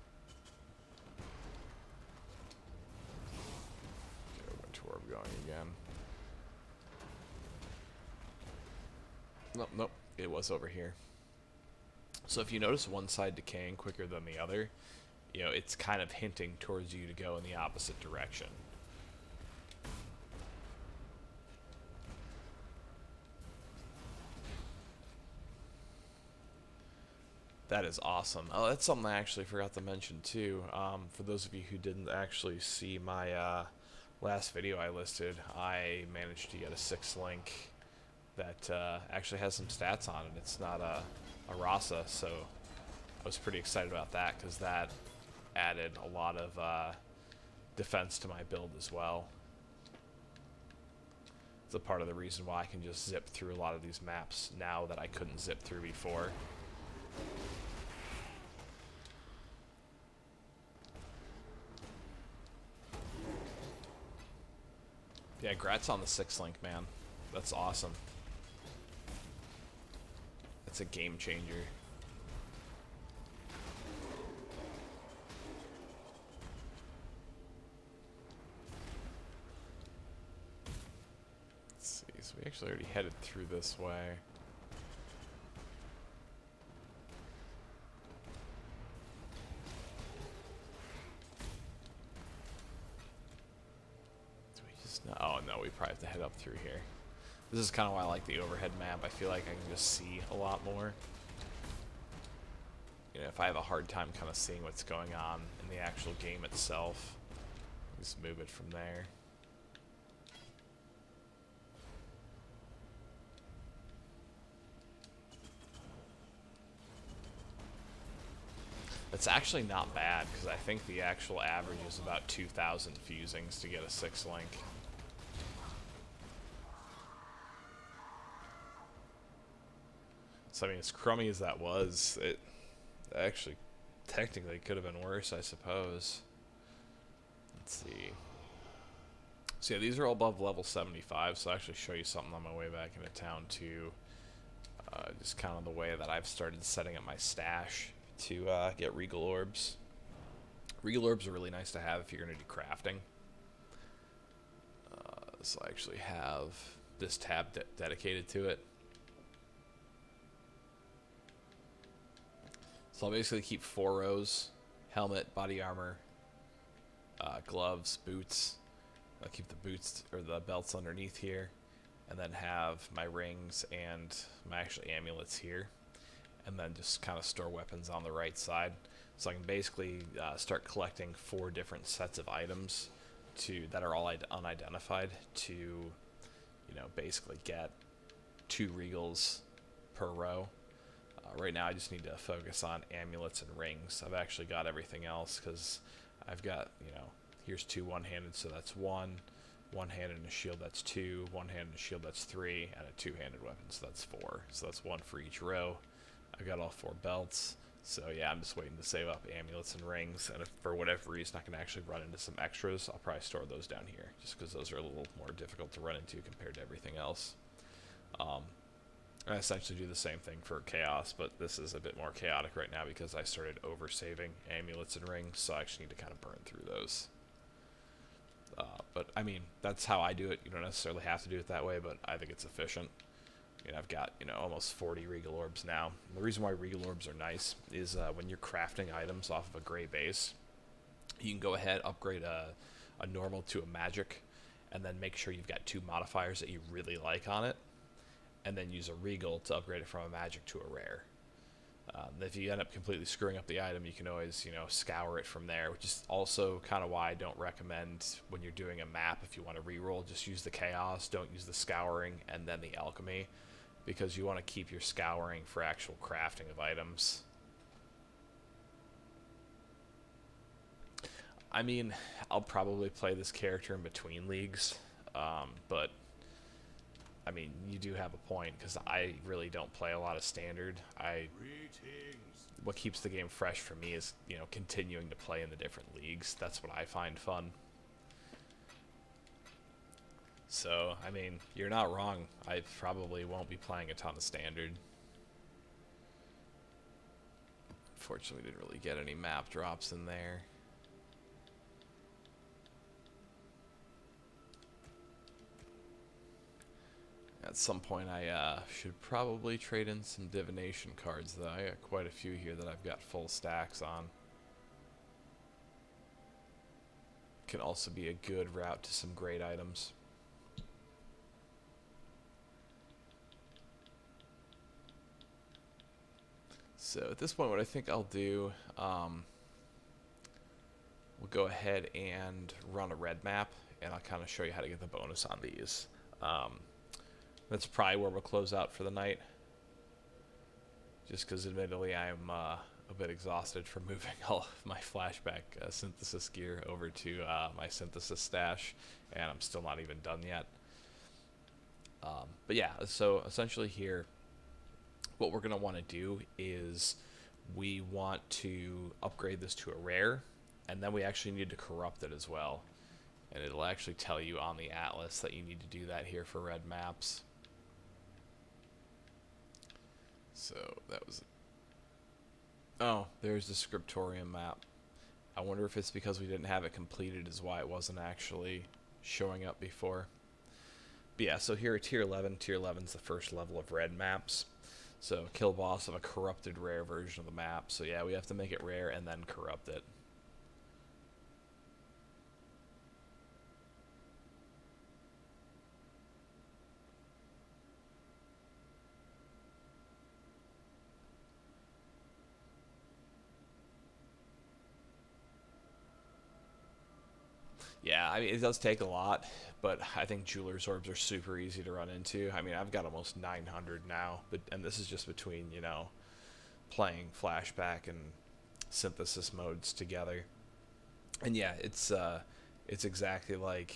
I went to where I'm going again. Nope, nope, it was over here. So if you notice one side decaying quicker than the other, you know, it's kind of hinting towards you to go in the opposite direction. That is awesome. Oh, that's something I actually forgot to mention too. For those of you who didn't actually see my last video I listed, I managed to get a 6th link that actually has some stats on it. It's not a Rasa, so I was pretty excited about that, because that added a lot of defense to my build as well. It's a part of the reason why I can just zip through a lot of these maps now that I couldn't zip through before. Yeah, grats on the 6 link, man. That's awesome. That's a game changer. Let's see, so we actually already headed through this way. Oh no, we probably have to head up through here. This is kind of why I like the overhead map. I feel like I can just see a lot more. You know, if I have a hard time kind of seeing what's going on in the actual game itself, just move it from there. It's actually not bad, because I think the actual average is about 2,000 fusings to get a 6 link. So I mean, as crummy as that was, it actually technically could have been worse, I suppose. Let's see. So yeah, these are all above level 75, so I'll actually show you something on my way back into town too. Just kind of the way that I've started setting up my stash to get Regal Orbs. Regal Orbs are really nice to have if you're going to do crafting. So I actually have this tab dedicated to it. So I'll basically keep 4 rows: helmet, body armor, gloves, boots. I'll keep the boots or the belts underneath here, and then have my rings and my actual amulets here, and then just kind of store weapons on the right side. So I can basically start collecting 4 different sets of items that are all unidentified to, you know, basically get 2 regals per row. Right now I just need to focus on amulets and rings. I've actually got everything else because I've got, you know, here's 2 one-handed, so that's 1. One-handed and a shield, that's 2. One-handed and a shield, that's 3. And a 2-handed weapon, so that's 4. So that's 1 for each row. I've got all 4 belts. So yeah, I'm just waiting to save up amulets and rings. And if for whatever reason I can actually run into some extras, I'll probably store those down here, just because those are a little more difficult to run into compared to everything else. I essentially do the same thing for Chaos, but this is a bit more chaotic right now because I started over-saving amulets and rings, so I actually need to kind of burn through those. But, I mean, that's how I do it. You don't necessarily have to do it that way, but I think it's efficient. You know, I've got, you know, almost 40 Regal Orbs now. And the reason why Regal Orbs are nice is when you're crafting items off of a gray base, you can go ahead, upgrade a normal to a magic, and then make sure you've got 2 modifiers that you really like on it, and then use a Regal to upgrade it from a magic to a rare. If you end up completely screwing up the item, you can always, you know, scour it from there, which is also kind of why I don't recommend when you're doing a map, if you want to reroll, just use the Chaos, don't use the Scouring and then the Alchemy, because you want to keep your Scouring for actual crafting of items. I mean, I'll probably play this character in between leagues, but I mean, you do have a point, because I really don't play a lot of Standard. What keeps the game fresh for me is, you know, continuing to play in the different leagues. That's what I find fun. So, I mean, you're not wrong. I probably won't be playing a ton of Standard. Unfortunately, didn't really get any map drops in there. At some point, I should probably trade in some divination cards, though. I got quite a few here that I've got full stacks on. Can also be a good route to some great items. So at this point, what I think I'll do, we'll go ahead and run a red map, and I'll kind of show you how to get the bonus on these. That's probably where we'll close out for the night, just because admittedly I'm a bit exhausted from moving all of my flashback synthesis gear over to my synthesis stash, and I'm still not even done yet. But yeah, so essentially here, what we're going to want to do is we want to upgrade this to a rare, and then we actually need to corrupt it as well. And it'll actually tell you on the atlas that you need to do that here for red maps. So that was... Oh, there's the scriptorium map. I wonder if it's because we didn't have it completed is why it wasn't actually showing up before. But yeah, so here at Tier 11, Tier 11 is the first level of red maps. So kill boss of a corrupted rare version of the map. So yeah, we have to make it rare and then corrupt it. Yeah, I mean, it does take a lot, but I think Jeweler's Orbs are super easy to run into. I mean, I've got almost 900 now, and this is just between, you know, playing flashback and synthesis modes together. And yeah, it's exactly like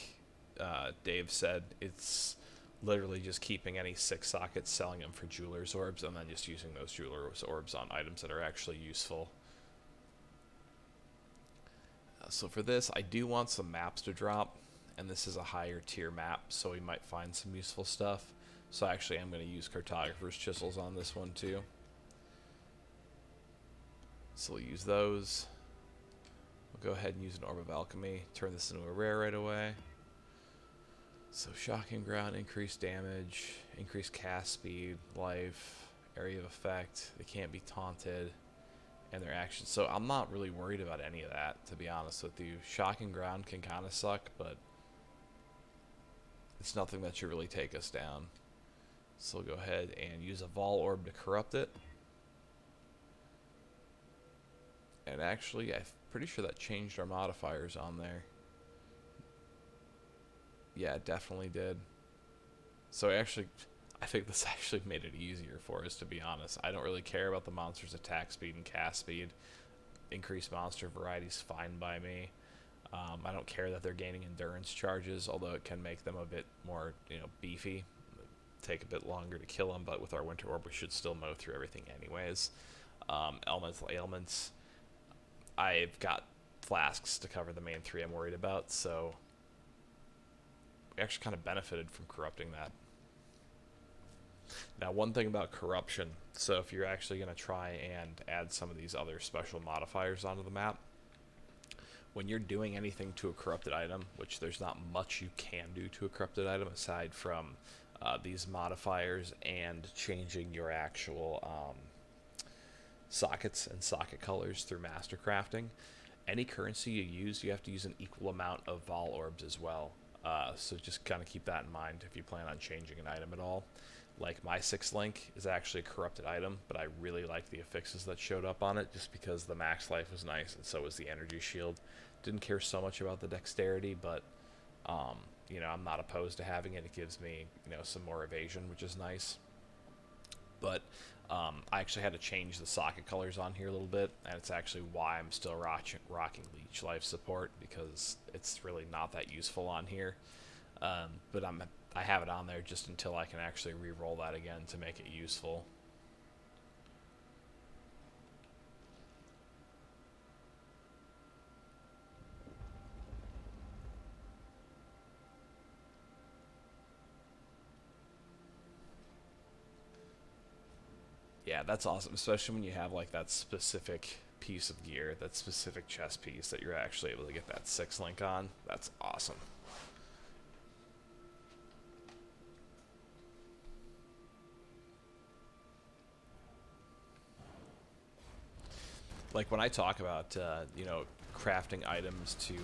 Dave said. It's literally just keeping any 6 sockets, selling them for Jeweler's Orbs, and then just using those Jeweler's Orbs on items that are actually useful. So for this, I do want some maps to drop, and this is a higher tier map, so we might find some useful stuff. So actually, I'm going to use Cartographer's Chisels on this one too. So we'll use those. We'll go ahead and use an Orb of Alchemy, turn this into a rare right away. So Shocking Ground, increased damage, increased cast speed, life, area of effect, they can't be taunted, and their actions. So I'm not really worried about any of that, to be honest with you. Shocking Ground can kind of suck, but it's nothing that should really take us down. So we'll go ahead and use a Vol Orb to corrupt it. And actually, I'm pretty sure that changed our modifiers on there. Yeah, it definitely did. So actually, I think this actually made it easier for us, to be honest. I don't really care about the monster's attack speed and cast speed. Increased monster variety is fine by me. I don't care that they're gaining endurance charges, although it can make them a bit more, you know, beefy. Take a bit longer to kill them, but with our Winter Orb, we should still mow through everything anyways. Elemental ailments. I've got flasks to cover the main 3 I'm worried about, so we actually kind of benefited from corrupting that. Now, one thing about corruption, so if you're actually going to try and add some of these other special modifiers onto the map, when you're doing anything to a corrupted item, which there's not much you can do to a corrupted item aside from these modifiers and changing your actual sockets and socket colors through master crafting, any currency you use, you have to use an equal amount of Vol Orbs as well. So just kind of keep that in mind if you plan on changing an item at all. Like my 6th link is actually a corrupted item, but I really like the affixes that showed up on it just because the max life was nice and so was the energy shield. Didn't care so much about the dexterity, but you know, I'm not opposed to having it. It gives me, you know, some more evasion, which is nice. But I actually had to change the socket colors on here a little bit, and it's actually why I'm still rocking Leech Life support, because it's really not that useful on here. But I have it on there just until I can actually re-roll that again to make it useful. Yeah, that's awesome, especially when you have like that specific piece of gear, that specific chest piece that you're actually able to get that 6 link on. That's awesome. Like when I talk about you know, crafting items to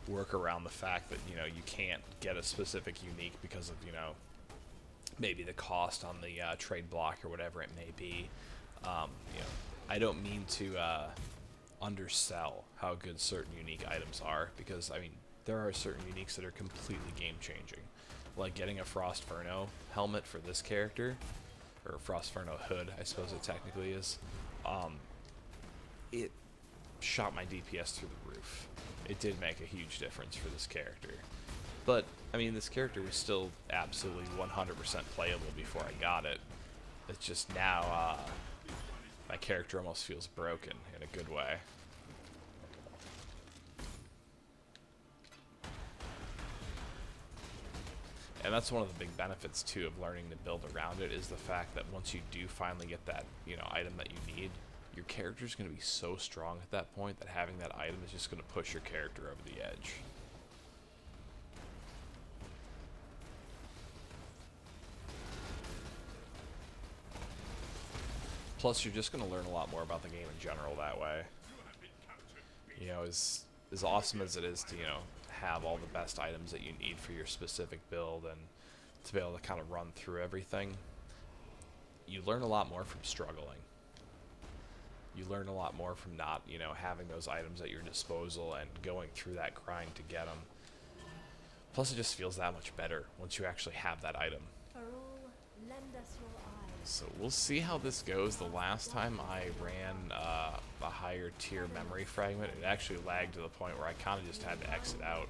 work around the fact that, you know, you can't get a specific unique because of, you know, maybe the cost on the trade block or whatever it may be. You know, I don't mean to undersell how good certain unique items are, because I mean, there are certain uniques that are completely game changing, like getting a Frostferno helmet for this character, or Frostferno hood, I suppose it technically is. It shot my DPS through the roof. It did make a huge difference for this character. But, I mean, this character was still absolutely 100% playable before I got it. It's just now, my character almost feels broken in a good way. And that's one of the big benefits too of learning to build around it, is the fact that once you do finally get that, you know, item that you need, your character's going to be so strong at that point that having that item is just going to push your character over the edge. Plus, you're just going to learn a lot more about the game in general that way. You know, as awesome as it is to, you know, have all the best items that you need for your specific build and to be able to kind of run through everything, you learn a lot more from struggling. You learn a lot more from not, you know, having those items at your disposal and going through that grind to get them. Plus, it just feels that much better once you actually have that item. So we'll see how this goes. The last time I ran a higher tier memory fragment, it actually lagged to the point where I kind of just had to exit out.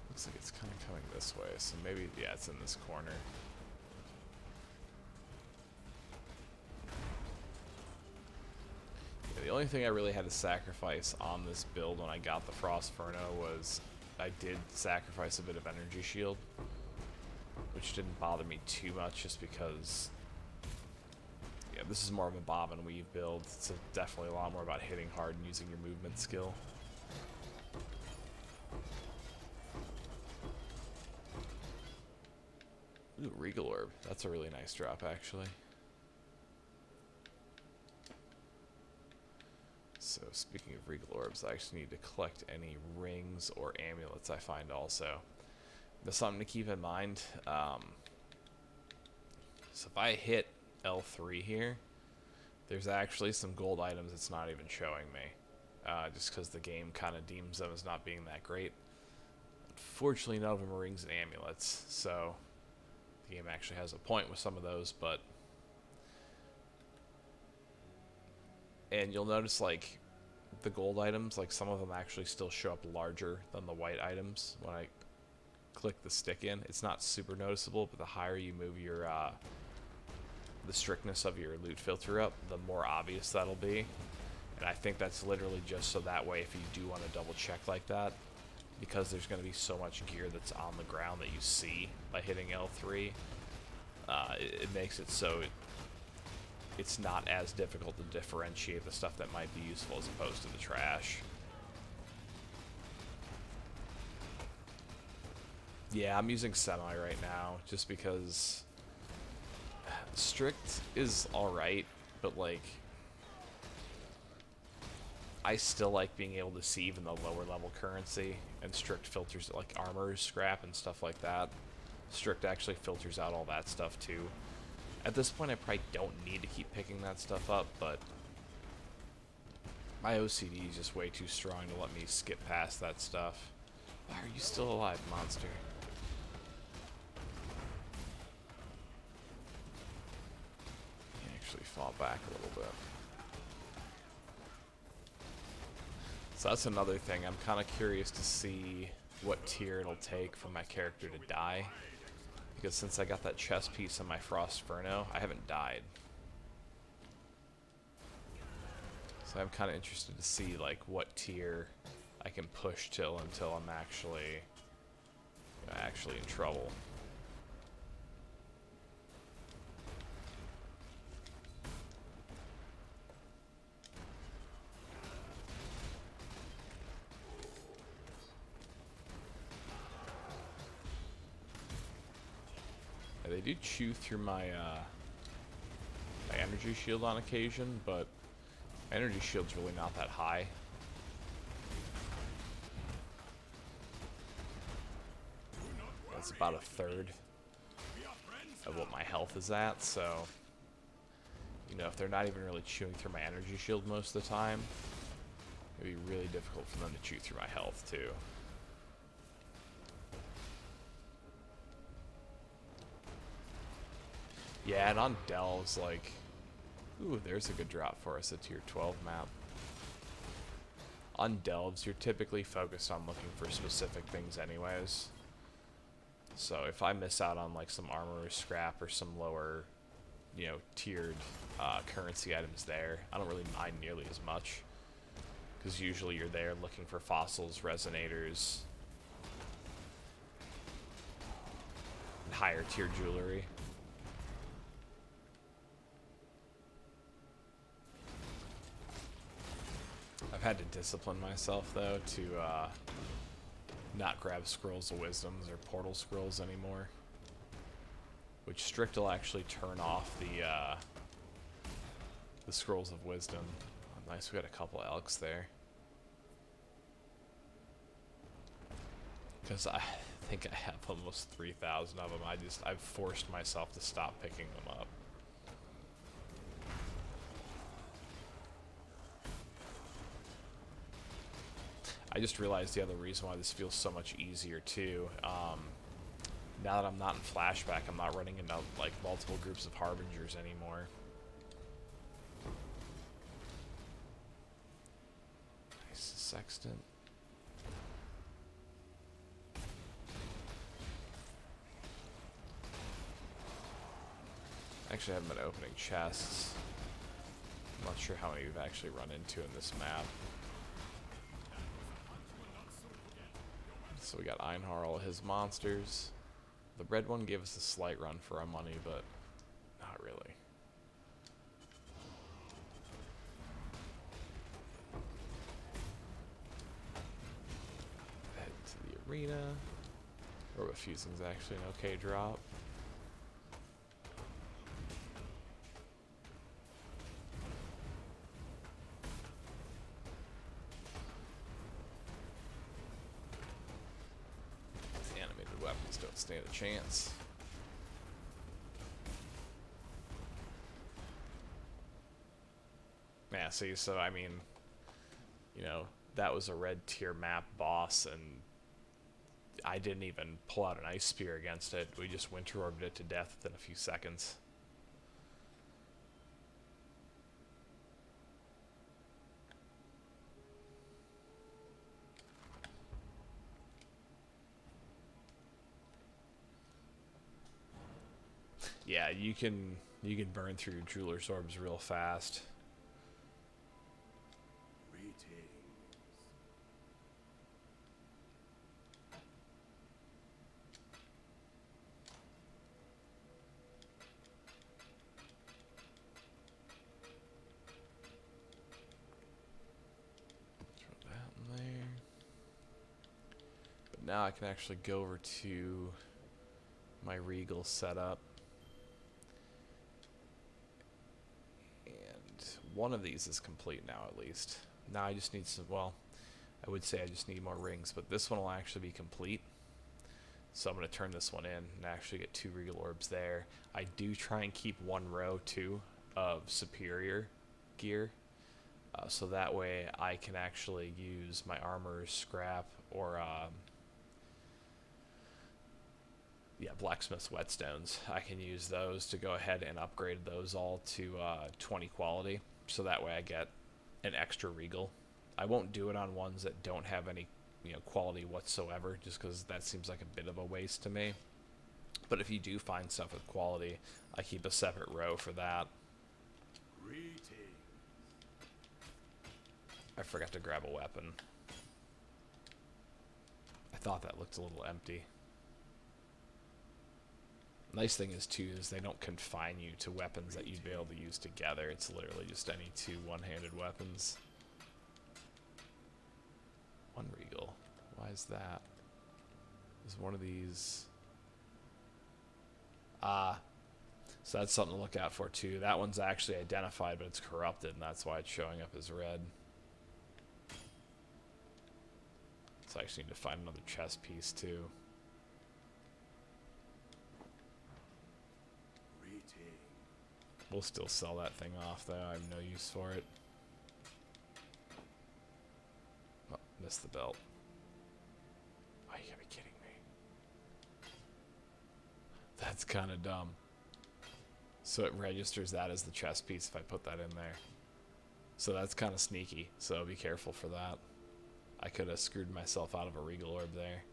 Looks like it's kind of coming this way, so maybe, yeah, it's in this corner. The only thing I really had to sacrifice on this build when I got the Frost Furno was I did sacrifice a bit of energy shield, which didn't bother me too much just because, yeah, this is more of a bob and weave build. It's definitely a lot more about hitting hard and using your movement skill. Ooh, Regal Orb. That's a really nice drop, actually. So speaking of Regal Orbs, I actually need to collect any rings or amulets I find also. That's something to keep in mind. So if I hit L3 here, there's actually some gold items it's not even showing me. Just because the game kind of deems them as not being that great. Unfortunately, none of them are rings and amulets, so the game actually has a point with some of those, but... And you'll notice, like, the gold items, like, some of them actually still show up larger than the white items when I click the stick in. It's not super noticeable, but the higher you move your, the strictness of your loot filter up, the more obvious that'll be. And I think that's literally just so that way if you do want to double check like that, because there's going to be so much gear that's on the ground that you see by hitting L3, it makes it so it's not as difficult to differentiate the stuff that might be useful as opposed to the trash. Yeah, I'm using semi right now just because strict is alright, but like I still like being able to see even the lower level currency, and strict filters like armor, scrap, and stuff like that. Strict actually filters out all that stuff too. At this point, I probably don't need to keep picking that stuff up, but my OCD is just way too strong to let me skip past that stuff. Why are you still alive, monster? He actually fall back a little bit. So that's another thing. I'm kind of curious to see what tier it'll take for my character to die. Because since I got that chest piece on my Frost Furno, I haven't died. So I'm kind of interested to see like what tier I can push till until I'm actually in trouble. They do chew through my my energy shield on occasion, but my energy shield's really not that high. That's about a third of what my health is at, so you know, if they're not even really chewing through my energy shield most of the time, it'd be really difficult for them to chew through my health too. Yeah, and on delves, like, ooh, there's a good drop for us, a tier 12 map. On delves, you're typically focused on looking for specific things anyways. So if I miss out on like some armor or scrap or some lower, you know, tiered currency items there, I don't really mind nearly as much. Because usually you're there looking for fossils, resonators, and higher tier jewelry. I've had to discipline myself though to not grab scrolls of wisdoms or portal scrolls anymore. Which strict will actually turn off the scrolls of wisdom. Oh, nice, we got a couple elks there. Because I think I have almost 3,000 of them. I've forced myself to stop picking them up. I just realized the other reason why this feels so much easier too. Now that I'm not in flashback, I'm not running into like multiple groups of harbingers anymore. Nice sextant. Actually, I haven't been opening chests. I'm not sure how many we've actually run into in this map. So we got Einharl, his monsters. The red one gave us a slight run for our money, but not really. Head to the arena. Orb of Fusing's actually an okay drop. Weapons don't stand a chance. Yeah, see, so I mean, you know, that was a red tier map boss, and I didn't even pull out an ice spear against it. We just winter orbed it to death within a few seconds. Yeah, you can burn through your jeweler's orbs real fast. Throw that in there. But now I can actually go over to my Regal Setup. One of these is complete now, at least. Now I just need some, well, I would say I just need more rings, but this one will actually be complete. So I'm going to turn this one in and actually get 2 Regal Orbs there. I do try and keep 1 row, too, of superior gear. So that way I can actually use my armor, scrap, or yeah, blacksmith's whetstones. I can use those to go ahead and upgrade those all to 20 quality. So that way I get an extra Regal. I won't do it on ones that don't have any, you know, quality whatsoever, just because that seems like a bit of a waste to me. But if you do find stuff with quality, I keep a separate row for that. I forgot to grab a weapon. I thought that looked a little empty. Nice thing is too is they don't confine you to weapons that you'd be able to use together. It's literally just any 2 one-handed weapons. 1 Regal. Why is that? Is one of these... so that's something to look out for too. That one's actually identified, but it's corrupted, and that's why it's showing up as red. So I actually need to find another chest piece too. We'll still sell that thing off though, I have no use for it. Oh, missed the belt. Oh, you gotta be kidding me. That's kinda dumb. So it registers that as the chest piece if I put that in there. So that's kinda sneaky, so be careful for that. I could have screwed myself out of a Regal Orb there.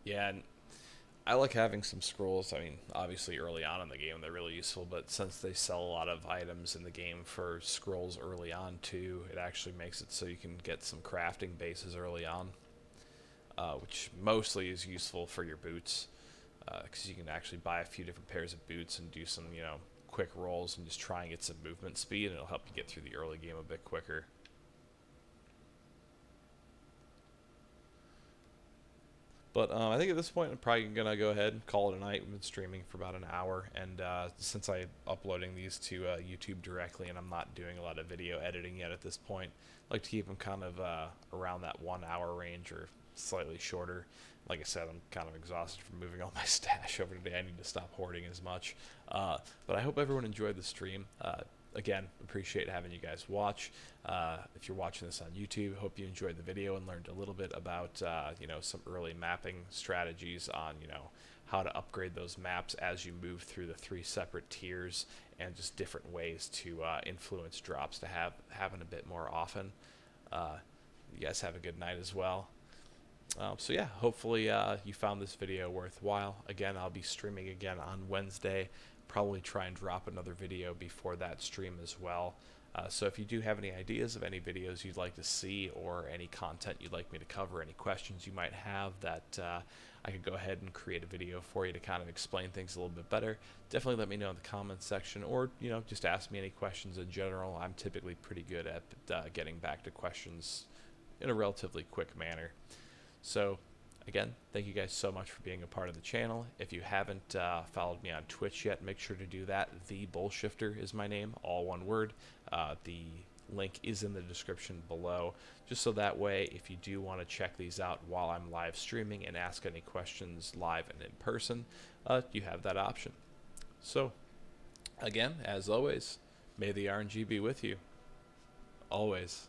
Yeah, and I like having some scrolls. I mean, obviously early on in the game they're really useful, but since they sell a lot of items in the game for scrolls early on too, it actually makes it so you can get some crafting bases early on, which mostly is useful for your boots, because you can actually buy a few different pairs of boots and do some, quick rolls and just try and get some movement speed, and it'll help you get through the early game a bit quicker. But I think at this point, I'm probably going to go ahead and call it a night. We've been streaming for about an hour, and since I'm uploading these to YouTube directly and I'm not doing a lot of video editing yet at this point, I like to keep them kind of around that 1 hour range or slightly shorter. Like I said, I'm kind of exhausted from moving all my stash over today. I need to stop hoarding as much. But I hope everyone enjoyed the stream. Again, appreciate having you guys watch. If you're watching this on YouTube, hope you enjoyed the video and learned a little bit about some early mapping strategies on how to upgrade those maps as you move through the 3 separate tiers, and just different ways to influence drops to happen a bit more often. You guys have a good night as well. So yeah, hopefully you found this video worthwhile. Again, I'll be streaming again on Wednesday. Probably try and drop another video before that stream as well. So if you do have any ideas of any videos you'd like to see, or any content you'd like me to cover, any questions you might have that I could go ahead and create a video for you to kind of explain things a little bit better, definitely let me know in the comments section, or just ask me any questions in general. I'm typically pretty good at getting back to questions in a relatively quick manner. So again, thank you guys so much for being a part of the channel. If you haven't followed me on Twitch yet, make sure to do that. The BullShifter is my name, all one word. The link is in the description below, just so that way if you do want to check these out while I'm live streaming and ask any questions live and in person, you have that option. So again, as always, may the RNG be with you. Always.